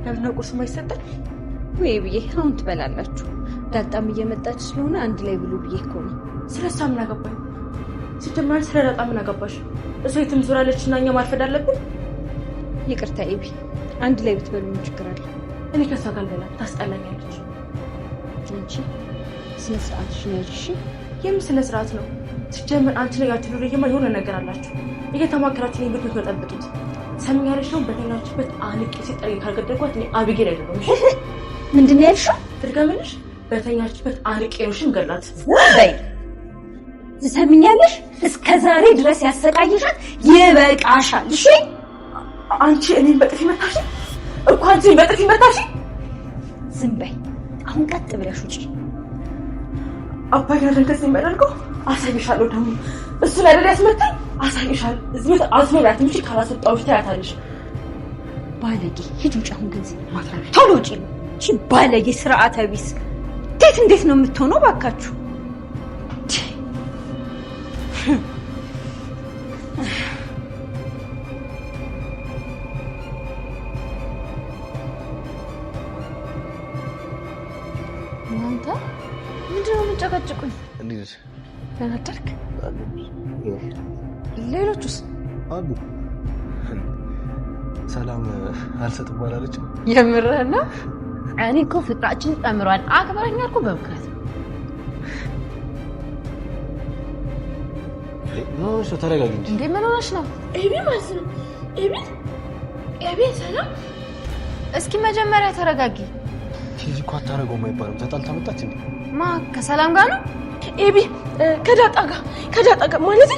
ለምን ቁርስ ማይሰጠን? ወይ ብዬ አሁን ትበላላችሁ። ዳጣም እየመጣች ስለሆነ አንድ ላይ ብሉ ብዬ እኮ ነው። ስለሷ ምን አገባኝ? ሲጀመር ስለ ዳጣ ምን አገባሽ? እሷ የትም ዞራለችና እኛ ማርፈድ አለብን? ይቅርታ ኤቢ፣ አንድ ላይ ብትበሉ ምን ችግር አለ? እኔ ከሷ ጋር አልበላም፣ ታስጠላኛለች። አንቺ ስነ ስርዓትሽን ያዥ እሺ። የምን ስነ ስርዓት ነው? ሲጀመር አንቺ ላይ ያችሁ ልጅማ የሆነ ነገር አላችሁ። እየተማከራችሁ ነው ቤት የምትበጠብጡት። ሰምኛለሽ ነው በተኛችበት አንቄ ሲጠሪ ካልገደልኳት እኔ አብጌል አይደለም። እሺ ምንድን ነው ያልሽው? ትርገምልሽ በተኛችበት አንቄ ነው ሽን ገላት። በይ ትሰምኛለሽ? እስከ ዛሬ ድረስ ያሰቃየሻት ይበቃሻል። እሺ አንቺ እኔን በጥፊ መታሽ እኮ አንቺን በጥፊ መታሽ። ዝም በይ አሁን ቀጥ ብለሽ ውጪ። አባዬ እንደዚህ የሚያደርገው አሳይሻለሁ። ደግሞ እሱን አይደል ያስመታኝ? አሳይሻለሁ። እዚህ ቤት አትኖሪያትም። እሺ ካላስወጣሁሽ ታያታለሽ። ባለጌ ሂጂ ውጪ። አሁን ገንዘብ ማትረፍ ቶሎ ውጪ። እሺ ባለጌ ስርዓተ ቢስ እንዴት ነው የምትሆነው? ባካችሁ እናንተ ምንድን ነው የምትጨቀጭቁኝ? እንዴት ተናደርክ? ሌሎቹስ አሉ። ሰላም አልሰጥም ባላለች የምርህን ነው? እኔ እኮ ፍቅራችን ጠምሯል አክብረኛ እኮ በብካት ኖሽ ተረጋጊ እንጂ። እንዴ ምን ሆነሽ ነው? ኤቢ ማለት ነው። ኤቢ ሰላም፣ እስኪ መጀመሪያ ተረጋጊ። ቲጂ እኮ አታረገውም አይባልም። ተጣልታ መጣች እንዴ? ማ ከሰላም ጋር ነው? ኤቢ ከዳጣ ጋር ማለት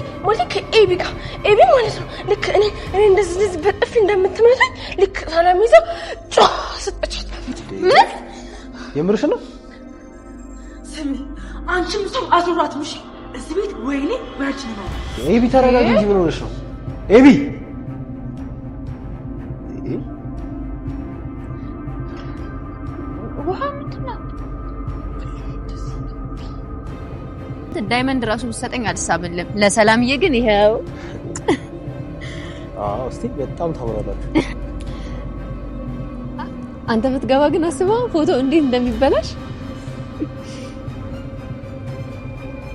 ከኤቢ ጋር። ኤቢ ማለት ነው ልክ እኔ እንደዚህ በጥፊ እንደምትመታኝ ልክ ሰላም ይዘው ጫ ሰጠቻት። ምን የምርሽ ነው? ስሚ አንቺም ሰው አዙራትም። እሺ እዚህ ቤት ወይኔ ወርጭ ነው። ኤቢ ተረጋጊ እንጂ ምን ሆነሽ ነው? ኤቢ ውሃ ምንድን ነው? ዳይመንድ ራሱ ብትሰጠኝ አልሳብልም። ለሰላምዬ ግን ይሄው። እስቲ በጣም ታምራላችሁ። አንተ ብትገባ ግን አስበው ፎቶ እንዴት እንደሚበላሽ።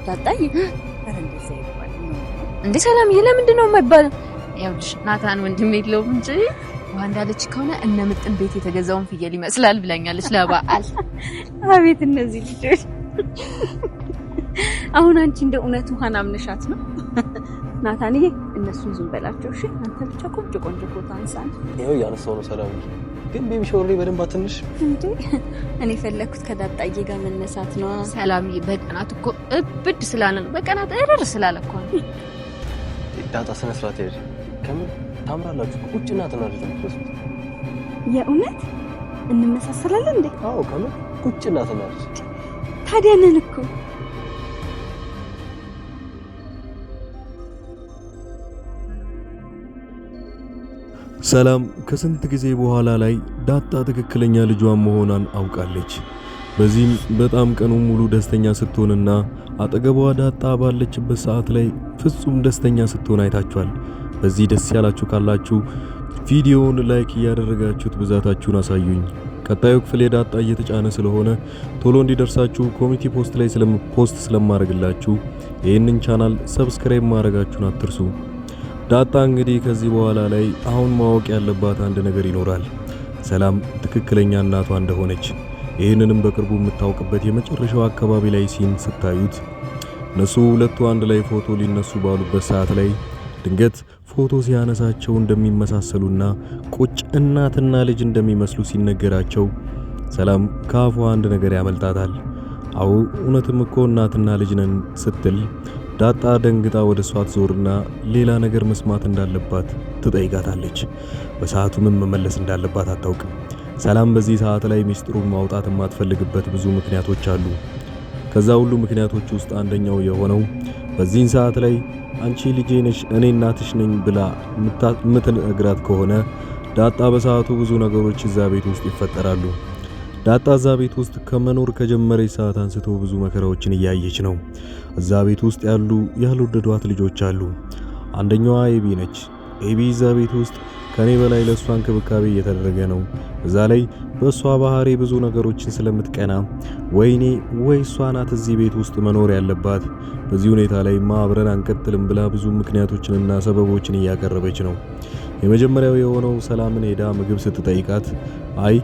ታጣይ እንዴ ሰላምዬ ለምንድን ነው የማይባለው? ያውልሽ ናታን ወንድም የለውም እንጂ ውሃ እንዳለች ከሆነ እነ ምጥን ቤት የተገዛውን ፍየል ይመስላል ብላኛለች ለበዓል። አቤት እነዚህ ልጆች። አሁን አንቺ እንደ እውነት ውሃን አምነሻት ነው? ናታንዬ እነሱን ዝም በላቸው እሺ። አንተ ብቻ ቆንጆ ፎቶ አንሳን። ይሄው ያነሳው ነው ሰላም። ግን ቤቢ ሾር ላይ በደንብ አትንሽ እንዴ? እኔ ፈለኩት ከዳጣዬ ጋር መነሳት ነው። ሰላምዬ በቀናት እኮ እብድ ስላለ ነው። በቀናት እረር ስላለ እኮ ነው። ዳጣ ስነ ስርዓት ያዥ። ከምን ታምራላችሁ። ቁጭና ተናደዱ ነው። የእውነት እንመሳሰላለን እንዴ? አዎ ከምን ቁጭና ተናደዱ። ታዲያ ነን እኮ። ሰላም ከስንት ጊዜ በኋላ ላይ ዳጣ ትክክለኛ ልጇን መሆኗን አውቃለች። በዚህም በጣም ቀኑን ሙሉ ደስተኛ ስትሆንና አጠገቧ ዳጣ ባለችበት ሰዓት ላይ ፍጹም ደስተኛ ስትሆን አይታችኋል። በዚህ ደስ ያላችሁ ካላችሁ ቪዲዮውን ላይክ እያደረጋችሁት ብዛታችሁን አሳዩኝ። ቀጣዩ ክፍል የዳጣ እየተጫነ ስለሆነ ቶሎ እንዲደርሳችሁ ኮሚኒቲ ፖስት ላይ ፖስት ስለማድረግላችሁ ይህንን ቻናል ሰብስክራይብ ማድረጋችሁን አትርሱ። ዳጣ እንግዲህ ከዚህ በኋላ ላይ አሁን ማወቅ ያለባት አንድ ነገር ይኖራል። ሰላም ትክክለኛ እናቷ እንደሆነች ይህንንም በቅርቡ የምታውቅበት የመጨረሻው አካባቢ ላይ ሲን ስታዩት እነሱ ሁለቱ አንድ ላይ ፎቶ ሊነሱ ባሉበት ሰዓት ላይ ድንገት ፎቶ ሲያነሳቸው እንደሚመሳሰሉና ቁጭ እናትና ልጅ እንደሚመስሉ ሲነገራቸው ሰላም ካፏ አንድ ነገር ያመልጣታል። አው እውነትም እኮ እናትና ልጅ ነን ስትል ዳጣ ደንግጣ ወደ ሷት ዞርና ሌላ ነገር መስማት እንዳለባት ትጠይቃታለች። በሰዓቱ ምን መመለስ እንዳለባት አታውቅም። ሰላም በዚህ ሰዓት ላይ ሚስጥሩን ማውጣት የማትፈልግበት ብዙ ምክንያቶች አሉ። ከዛ ሁሉ ምክንያቶች ውስጥ አንደኛው የሆነው በዚህ ሰዓት ላይ አንቺ ልጄ ነሽ እኔ እናትሽ ነኝ ብላ የምትነግራት ከሆነ ዳጣ በሰዓቱ ብዙ ነገሮች እዛ ቤት ውስጥ ይፈጠራሉ። ዳጣ እዛ ቤት ውስጥ ከመኖር ከጀመረች ሰዓት አንስቶ ብዙ መከራዎችን እያየች ነው። እዛ ቤት ውስጥ ያልወደዷት ልጆች አሉ። አንደኛዋ ኤቢ ነች። ኤቢ እዛ ቤት ውስጥ ከኔ በላይ ለሷ እንክብካቤ እየተደረገ ነው። እዛ ላይ በሷ ባህሪ ብዙ ነገሮችን ስለምትቀና ወይኔ ወይ እሷ ናት እዚህ ቤት ውስጥ መኖር ያለባት፣ በዚህ ሁኔታ ላይ አብረን አንቀጥልም ብላ ብዙ ምክንያቶችንና ሰበቦችን እያቀረበች ነው። የመጀመሪያው የሆነው ሰላምን ሄዳ ምግብ ስትጠይቃት አይ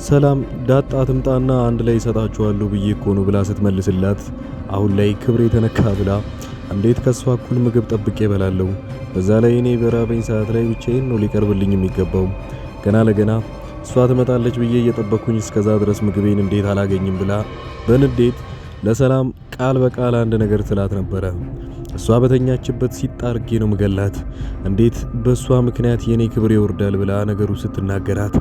ሰላም ዳጣ ትምጣና አንድ ላይ እሰጣችኋለሁ ብዬ እኮ ነው ብላ ስትመልስላት አሁን ላይ ክብሬ ተነካ ብላ እንዴት ከሷ እኩል ምግብ ጠብቄ እበላለሁ? በዛ ላይ እኔ በራበኝ ሰዓት ላይ ብቻዬን ነው ሊቀርብልኝ የሚገባው። ገና ለገና እሷ ትመጣለች ብዬ እየጠበቅኩኝ እስከዛ ድረስ ምግቤን እንዴት አላገኝም ብላ በንዴት ለሰላም ቃል በቃል አንድ ነገር ትላት ነበረ። እሷ በተኛችበት ሲጣርጌ ነው መገላት፣ እንዴት በእሷ ምክንያት የኔ ክብር ይወርዳል ብላ ነገሩ ስትናገራት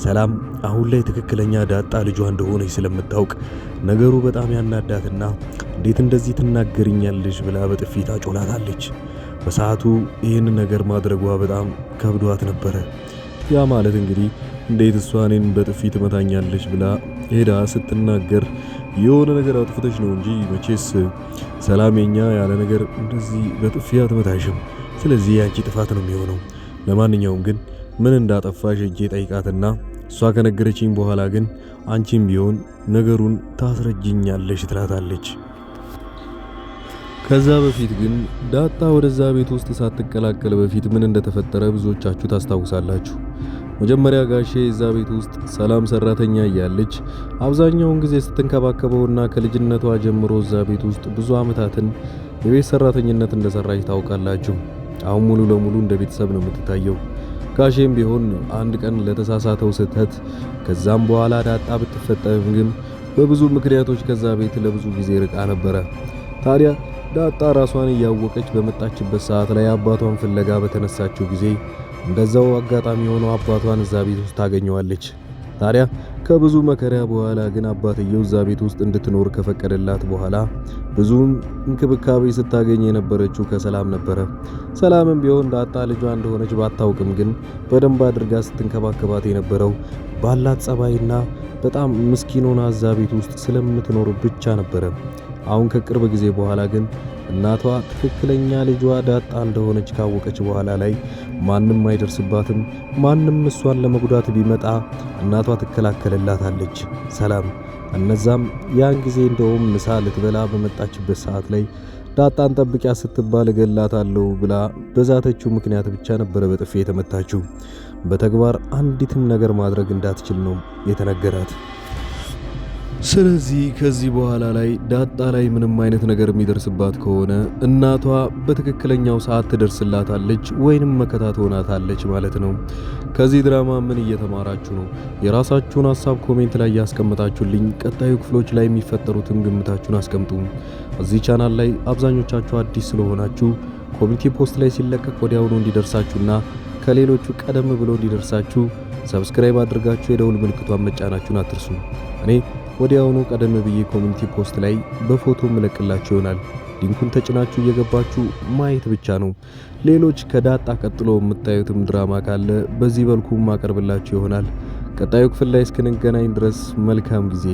ሰላም አሁን ላይ ትክክለኛ ዳጣ ልጇ እንደሆነች ስለምታውቅ ነገሩ በጣም ያናዳትና እንዴት እንደዚህ ትናገርኛለሽ ብላ በጥፊ ታጮላታለች። በሰዓቱ ይህን ነገር ማድረጓ በጣም ከብዷት ነበረ። ያ ማለት እንግዲህ እንዴት እሷ እኔን በጥፊ ትመታኛለች ብላ ሄዳ ስትናገር የሆነ ነገር አጥፍተሽ ነው እንጂ መቼስ ሰላሜኛ ያለ ነገር እንደዚህ በጥፊ አትመታሽም። ስለዚህ ያንቺ ጥፋት ነው የሚሆነው። ለማንኛውም ግን ምን እንዳጠፋሽ እጄ ጠይቃትና እሷ ከነገረችኝ በኋላ ግን አንቺም ቢሆን ነገሩን ታስረጅኛለሽ ትላታለች። ከዛ በፊት ግን ዳጣ ወደዛ ቤት ውስጥ ሳትቀላቀል በፊት ምን እንደተፈጠረ ብዙዎቻችሁ ታስታውሳላችሁ። መጀመሪያ ጋሼ እዛ ቤት ውስጥ ሰላም ሰራተኛ እያለች አብዛኛውን ጊዜ ስትንከባከበውና ከልጅነቷ ጀምሮ እዛ ቤት ውስጥ ብዙ ዓመታትን የቤት ሰራተኝነት እንደሰራች ታውቃላችሁ። አሁን ሙሉ ለሙሉ እንደ ቤተሰብ ነው የምትታየው። ጋሼም ቢሆን አንድ ቀን ለተሳሳተው ስህተት ከዛም በኋላ ዳጣ ብትፈጠርም ግን በብዙ ምክንያቶች ከዛ ቤት ለብዙ ጊዜ ርቃ ነበረ። ታዲያ ዳጣ ራሷን እያወቀች በመጣችበት ሰዓት ላይ አባቷን ፍለጋ በተነሳችው ጊዜ እንደዛው አጋጣሚ ሆኖ አባቷን እዛ ቤት ውስጥ ታገኘዋለች። ታዲያ ከብዙ መከራ በኋላ ግን አባትየው እዛ ቤት ውስጥ እንድትኖር ከፈቀደላት በኋላ ብዙም እንክብካቤ ስታገኝ የነበረችው ከሰላም ነበረ። ሰላምም ቢሆን ዳጣ ልጇ እንደሆነች ባታውቅም ግን በደንብ አድርጋ ስትንከባከባት የነበረው ባላት ጸባይና በጣም ምስኪን ሆና እዛ ቤት ውስጥ ስለምትኖር ብቻ ነበረ። አሁን ከቅርብ ጊዜ በኋላ ግን እናቷ ትክክለኛ ልጇ ዳጣ እንደሆነች ካወቀች በኋላ ላይ ማንም አይደርስባትም። ማንም እሷን ለመጉዳት ቢመጣ እናቷ ትከላከልላታለች ሰላም። እነዛም ያን ጊዜ እንደውም ምሳ ልትበላ በመጣችበት ሰዓት ላይ ዳጣን ጠብቂያ ስትባል እገላታለሁ ብላ በዛተችው ምክንያት ብቻ ነበረ በጥፊ የተመታችው። በተግባር አንዲትም ነገር ማድረግ እንዳትችል ነው የተነገራት። ስለዚህ ከዚህ በኋላ ላይ ዳጣ ላይ ምንም አይነት ነገር የሚደርስባት ከሆነ እናቷ በትክክለኛው ሰዓት ትደርስላታለች ወይንም መከታ ትሆናታለች ማለት ነው። ከዚህ ድራማ ምን እየተማራችሁ ነው? የራሳችሁን ሐሳብ ኮሜንት ላይ ያስቀምጣችሁልኝ። ቀጣዩ ክፍሎች ላይ የሚፈጠሩትን ግምታችሁን አስቀምጡ። እዚህ ቻናል ላይ አብዛኞቻችሁ አዲስ ስለሆናችሁ ኮሚኒቲ ፖስት ላይ ሲለቀቅ ወዲያውኑ እንዲደርሳችሁና ከሌሎቹ ቀደም ብሎ እንዲደርሳችሁ ሰብስክራይብ አድርጋችሁ የደውል ምልክቷን መጫናችሁን አትርሱ። እኔ ወዲያውኑ ቀደም ብዬ ኮሚኒቲ ፖስት ላይ በፎቶ መለቅላችሁ ይሆናል። ሊንኩን ተጭናችሁ እየገባችሁ ማየት ብቻ ነው። ሌሎች ከዳጣ ቀጥሎ የምታዩትም ድራማ ካለ በዚህ መልኩ ማቀርብላችሁ ይሆናል። ቀጣዩ ክፍል ላይ እስክንገናኝ ድረስ መልካም ጊዜ።